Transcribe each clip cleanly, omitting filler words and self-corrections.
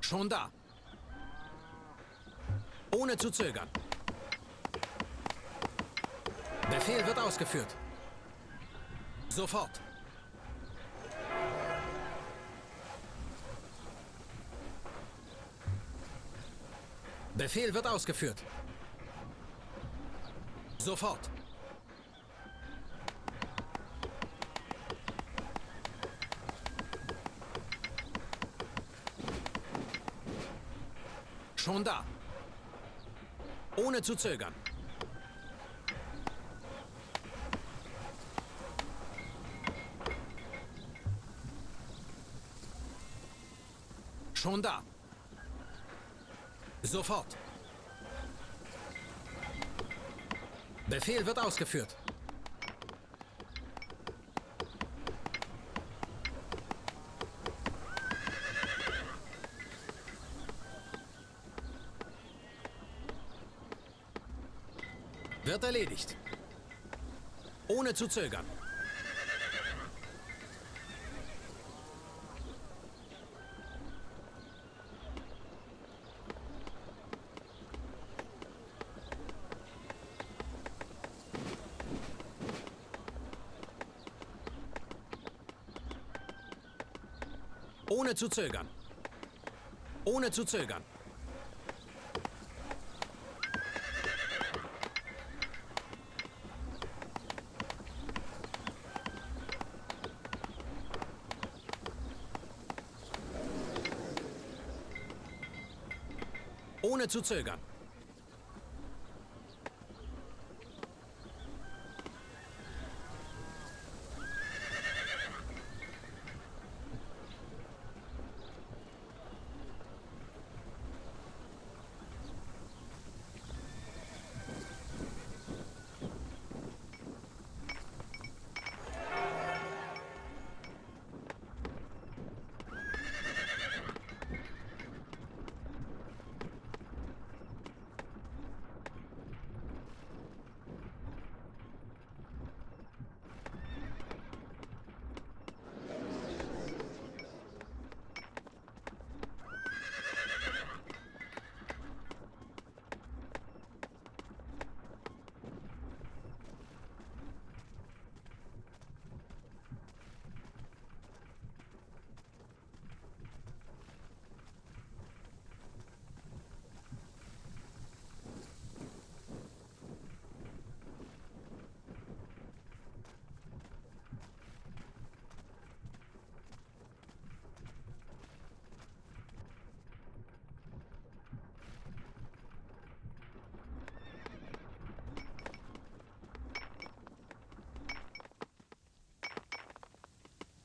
Schon da. Ohne zu zögern. Befehl wird ausgeführt. Sofort. Befehl wird ausgeführt. Sofort. Schon da. Ohne zu zögern. Schon da. Sofort. Befehl wird ausgeführt. Wird erledigt. Ohne zu zögern. Ohne zu zögern. Ohne zu zögern. Ohne zu zögern.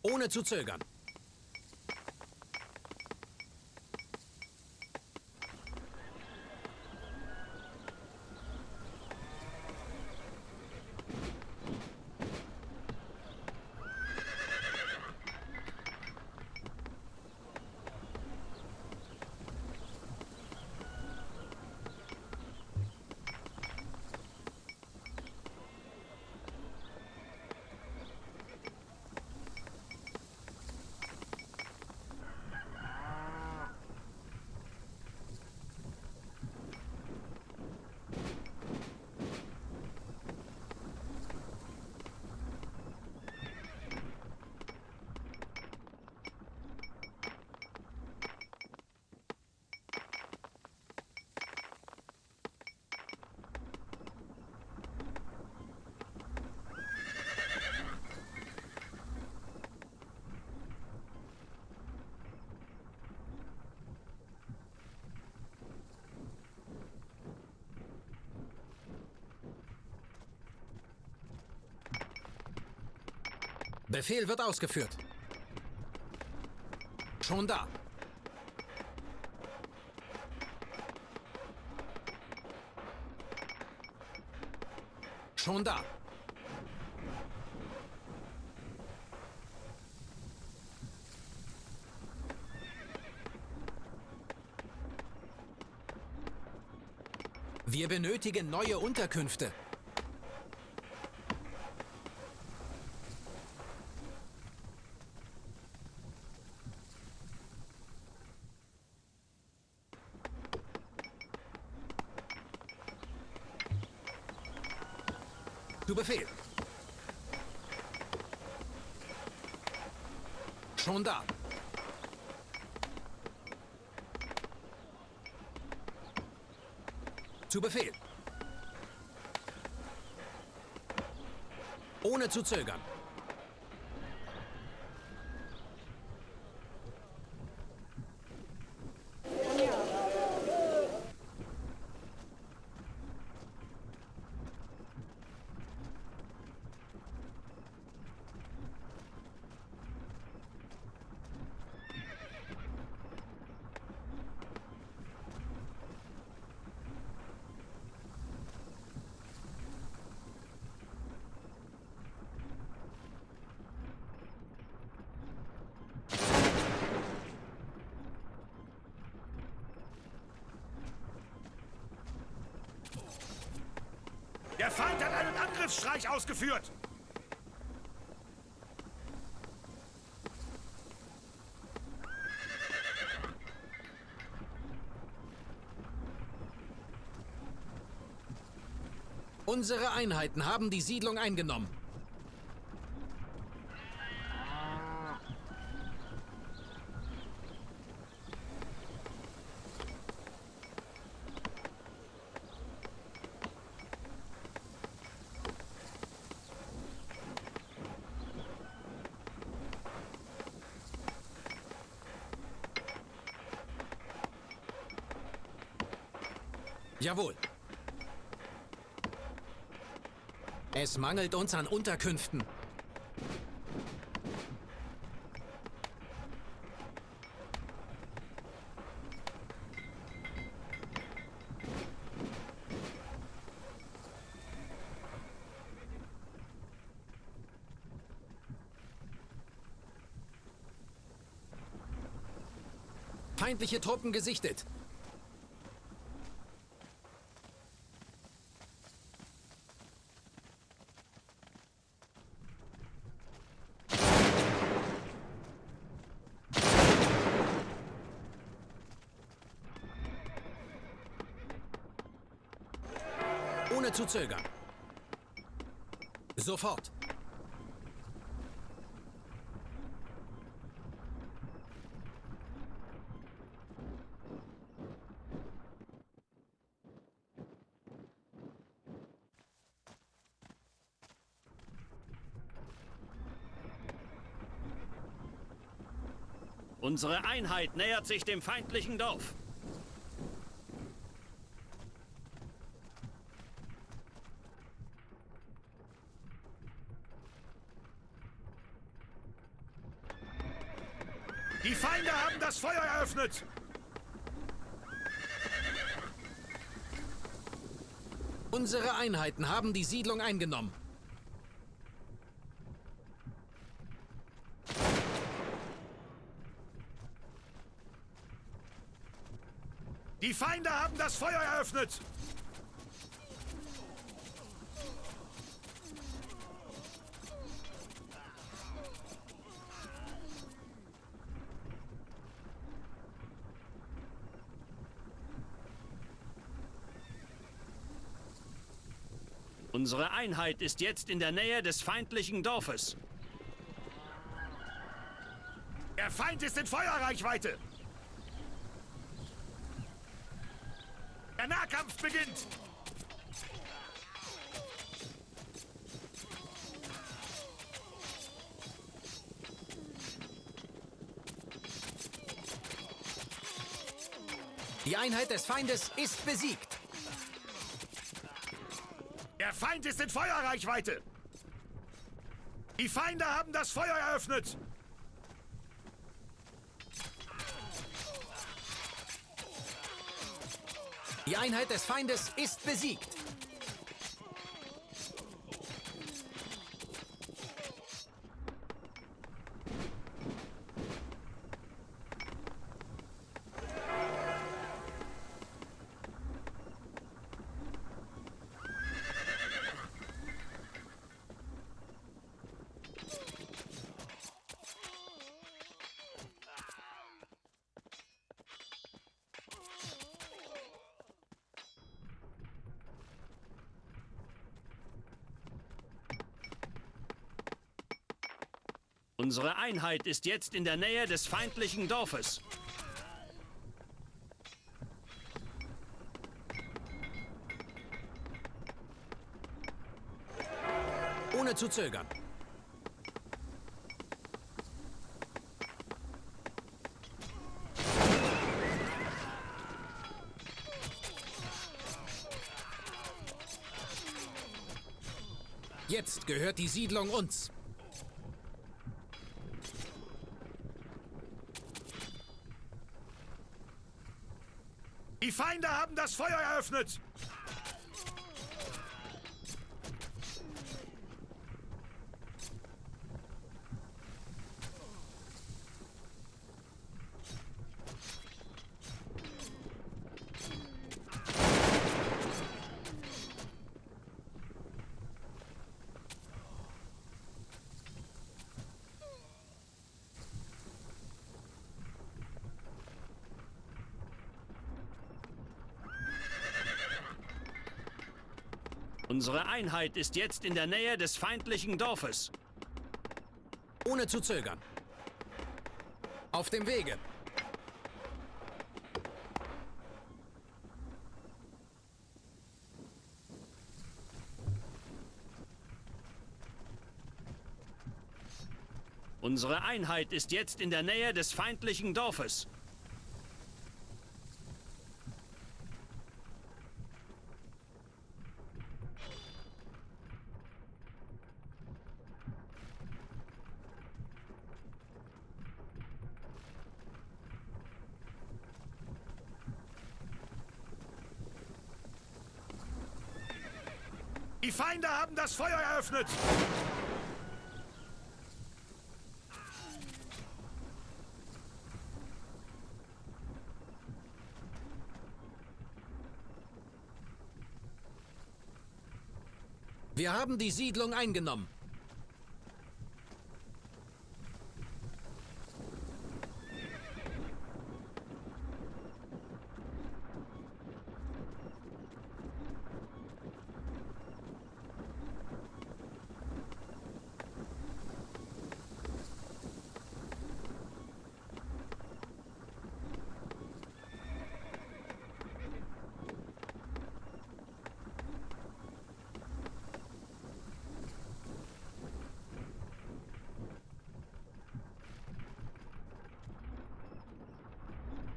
Ohne zu zögern. Befehl wird ausgeführt. Schon da. Schon da. Wir benötigen neue Unterkünfte. Zu Befehl. Schon da. Zu Befehl. Ohne zu zögern. Der Feind hat einen Angriffsstreich ausgeführt! Unsere Einheiten haben die Siedlung eingenommen. Jawohl. Es mangelt uns an Unterkünften. Feindliche Truppen gesichtet. Ohne zu zögern. Sofort. Unsere Einheit nähert sich dem feindlichen Dorf. Die Feinde haben das Feuer eröffnet! Unsere Einheiten haben die Siedlung eingenommen. Die Feinde haben das Feuer eröffnet! Unsere Einheit ist jetzt in der Nähe des feindlichen Dorfes. Der Feind ist in Feuerreichweite! Der Nahkampf beginnt! Die Einheit des Feindes ist besiegt. Der Feind ist in Feuerreichweite! Die Feinde haben das Feuer eröffnet! Die Einheit des Feindes ist besiegt. Unsere Einheit ist jetzt in der Nähe des feindlichen Dorfes. Ohne zu zögern. Jetzt gehört die Siedlung uns. Die Feinde haben das Feuer eröffnet! Unsere Einheit ist jetzt in der Nähe des feindlichen Dorfes. Ohne zu zögern. Auf dem Wege. Unsere Einheit ist jetzt in der Nähe des feindlichen Dorfes. Die Feinde haben das Feuer eröffnet! Wir haben die Siedlung eingenommen.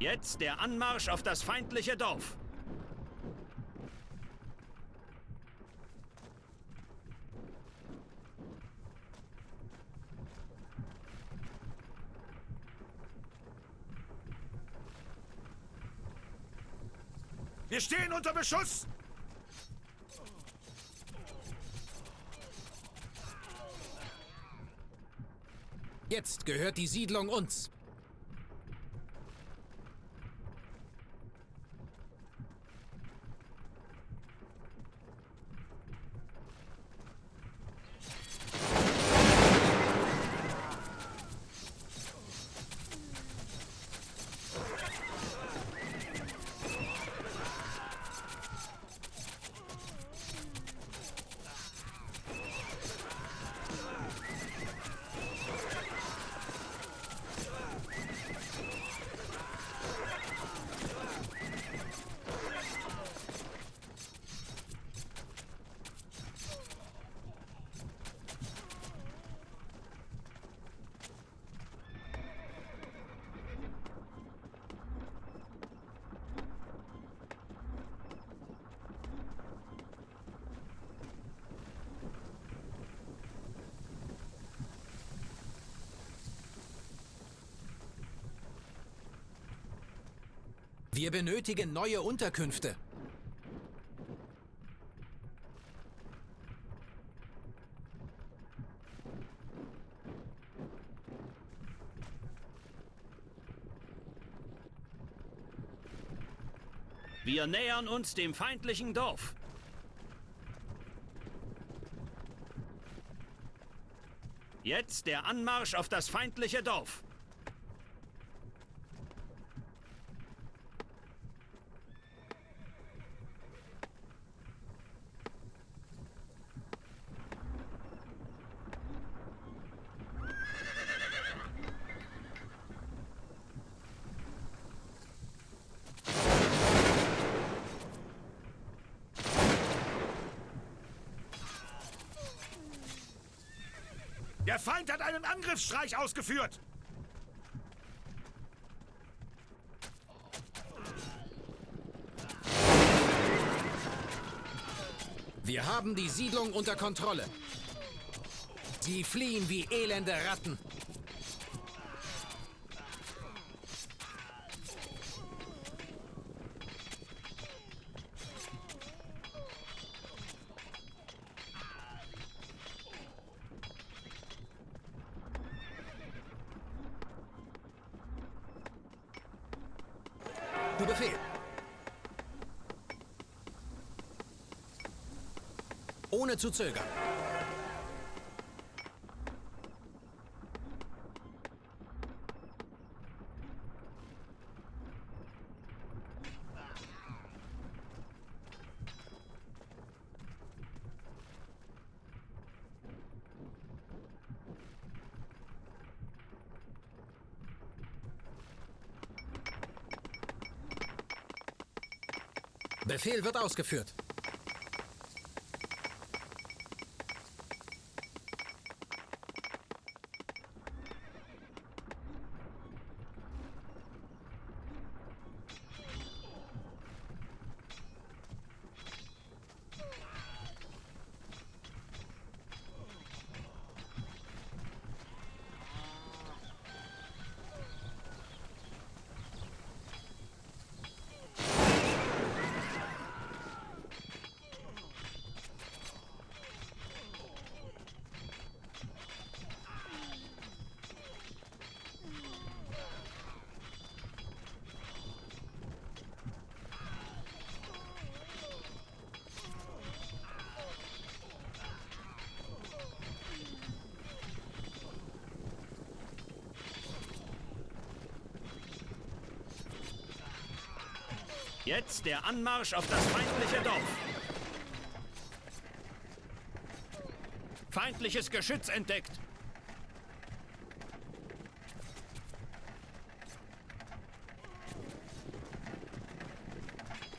Jetzt der Anmarsch auf das feindliche Dorf. Wir stehen unter Beschuss! Jetzt gehört die Siedlung uns. Wir benötigen neue Unterkünfte. Wir nähern uns dem feindlichen Dorf. Jetzt der Anmarsch auf das feindliche Dorf. Der Feind hat einen Angriffsstreich ausgeführt. Wir haben die Siedlung unter Kontrolle. Sie fliehen wie elende Ratten. Zu Befehl. Ohne zu zögern. Befehl wird ausgeführt. Jetzt der Anmarsch auf das feindliche Dorf. Feindliches Geschütz entdeckt.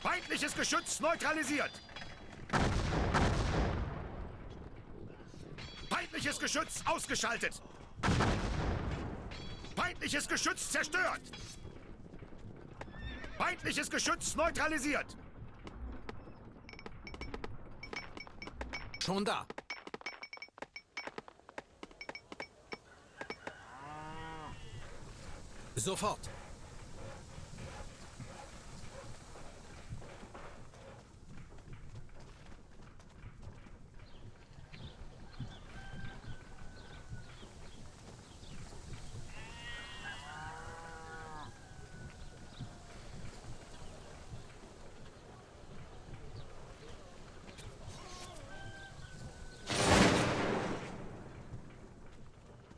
Feindliches Geschütz neutralisiert. Feindliches Geschütz ausgeschaltet. Feindliches Geschütz zerstört. Feindliches Geschütz neutralisiert. Schon da. Sofort.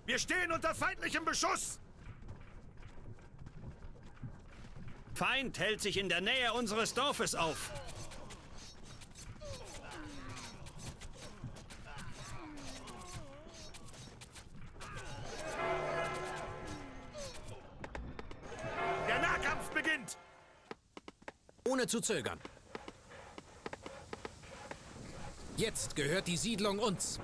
Wir stehen unter feindlichem Beschuss. Feind hält sich in der Nähe unseres Dorfes auf. Der Nahkampf beginnt. Ohne zu zögern. Jetzt gehört die Siedlung uns.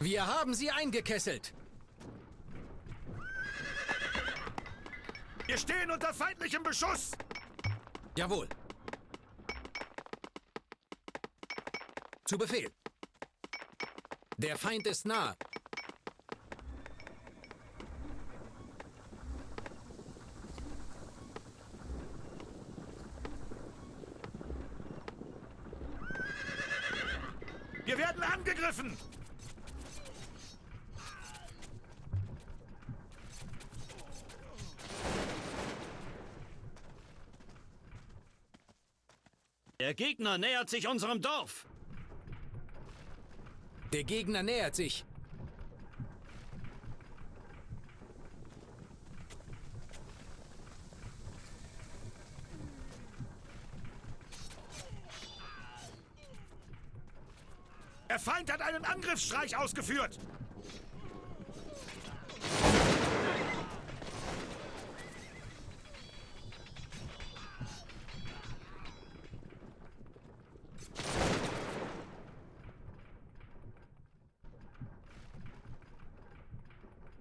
Wir haben sie eingekesselt. Wir stehen unter feindlichem Beschuss. Jawohl. Zu Befehl. Der Feind ist nahe. Wir werden angegriffen. Der Gegner nähert sich unserem Dorf. Der Gegner nähert sich. Der Feind hat hat einen Angriffsstreich ausgeführt!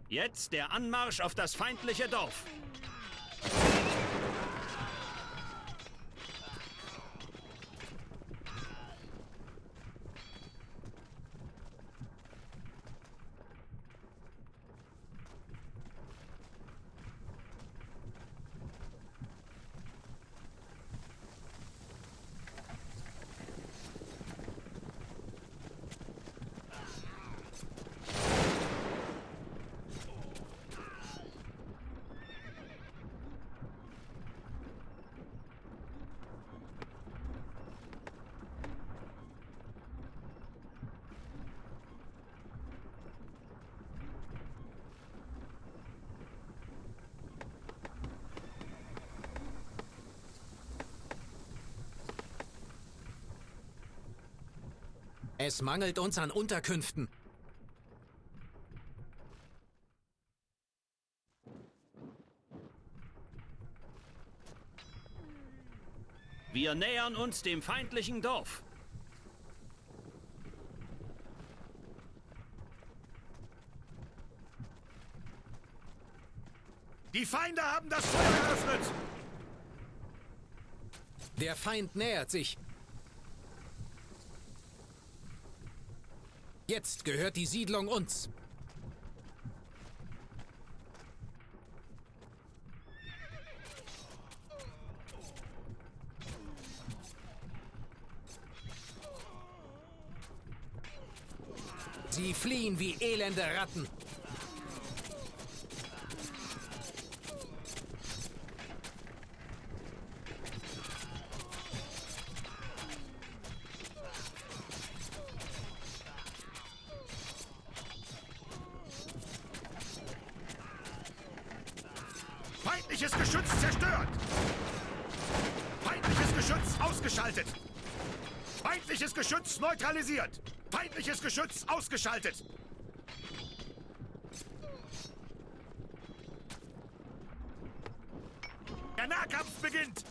Jetzt der Anmarsch auf das feindliche Dorf. Es mangelt uns an Unterkünften. Wir nähern uns dem feindlichen Dorf. Die Feinde haben das Feuer eröffnet! Der Feind nähert sich. Jetzt gehört die Siedlung uns. Sie fliehen wie elende Ratten. Feindliches Geschütz zerstört! Feindliches Geschütz ausgeschaltet! Feindliches Geschütz neutralisiert! Feindliches Geschütz ausgeschaltet! Der Nahkampf beginnt!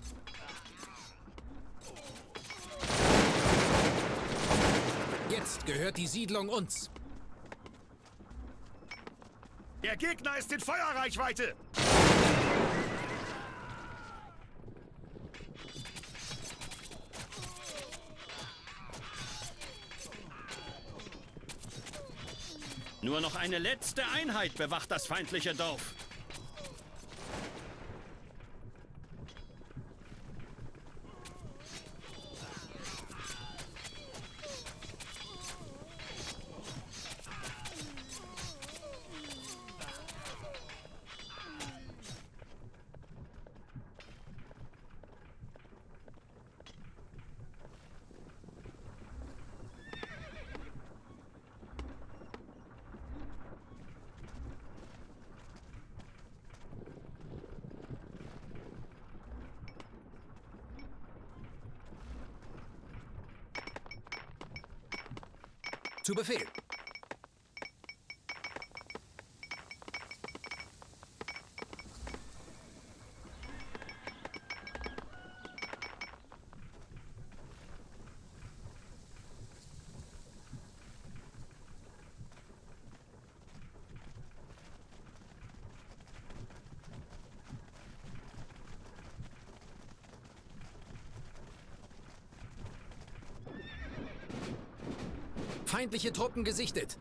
Jetzt gehört die Siedlung uns. Der Gegner ist in Feuerreichweite! Nur noch eine letzte Einheit bewacht das feindliche Dorf. Zu Befehl. Feindliche Truppen gesichtet.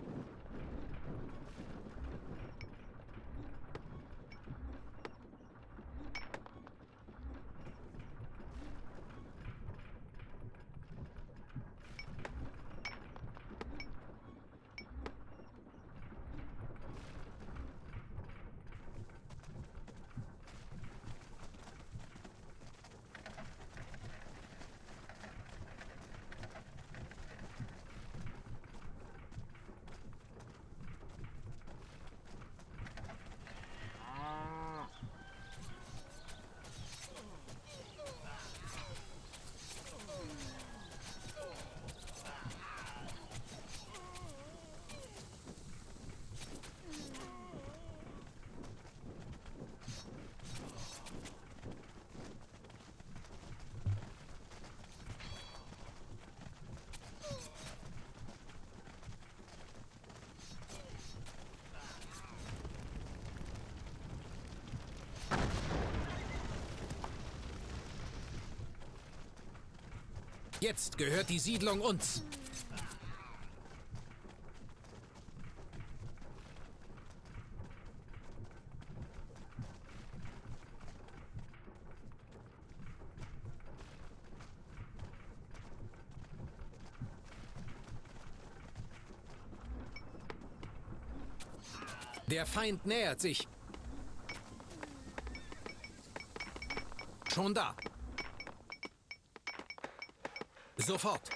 Jetzt gehört die Siedlung uns. Der Feind nähert sich. Schon da. Sofort.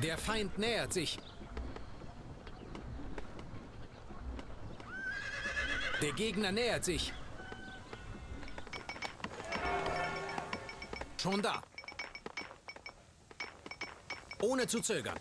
Der Feind nähert sich. Der Gegner nähert sich. Schon da. Ohne zu zögern.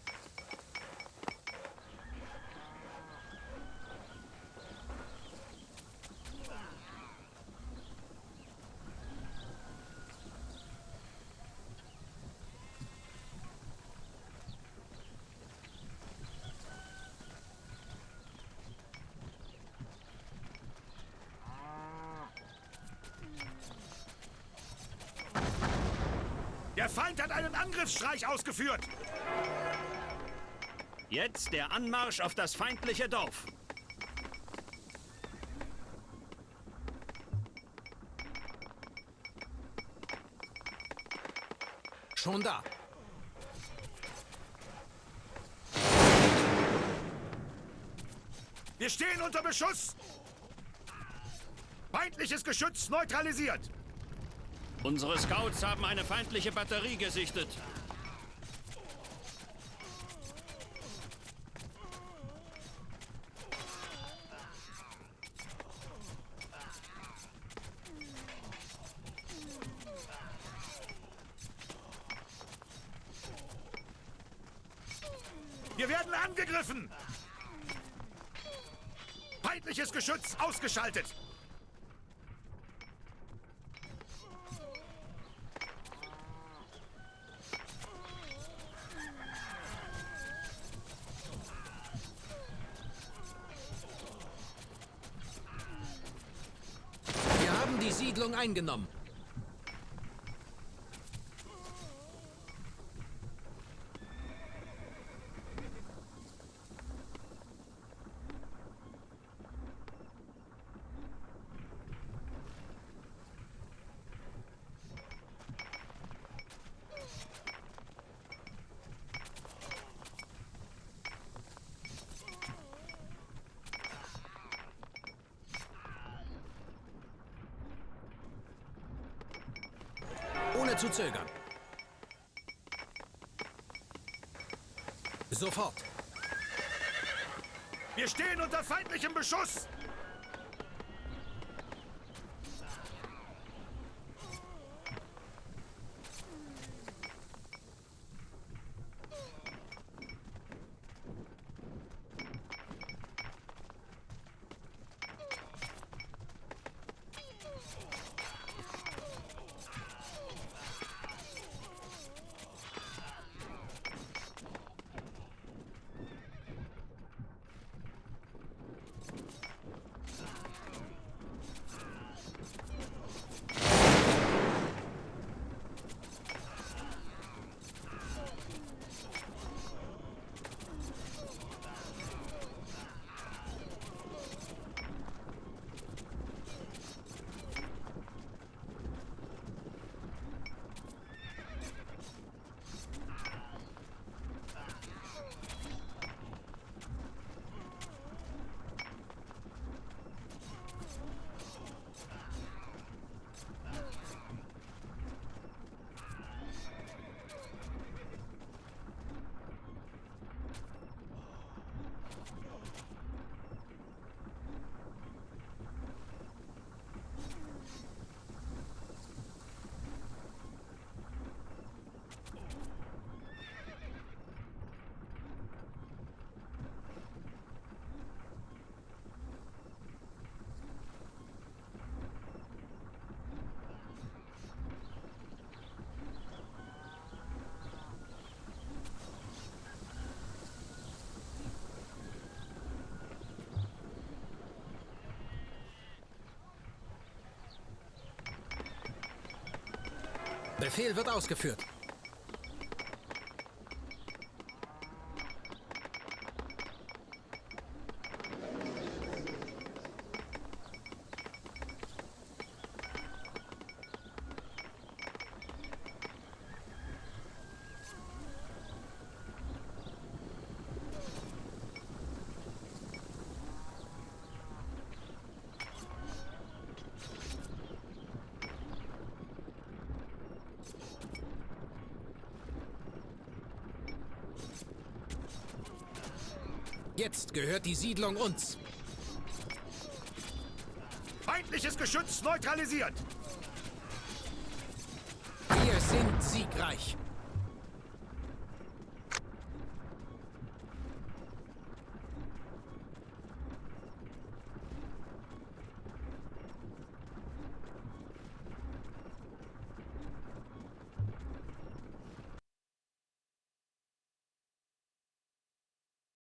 Der Feind hat einen Angriffsstreich ausgeführt. Jetzt der Anmarsch auf das feindliche Dorf. Schon da. Wir stehen unter Beschuss. Feindliches Geschütz neutralisiert. Unsere Scouts haben eine feindliche Batterie gesichtet. Wir werden angegriffen. Feindliches Geschütz ausgeschaltet. Wir haben die Siedlung eingenommen. Ohne zu zögern. Sofort. Wir stehen unter feindlichem Beschuss. Befehl wird ausgeführt. Jetzt gehört die Siedlung uns. Feindliches Geschütz neutralisiert. Wir sind siegreich.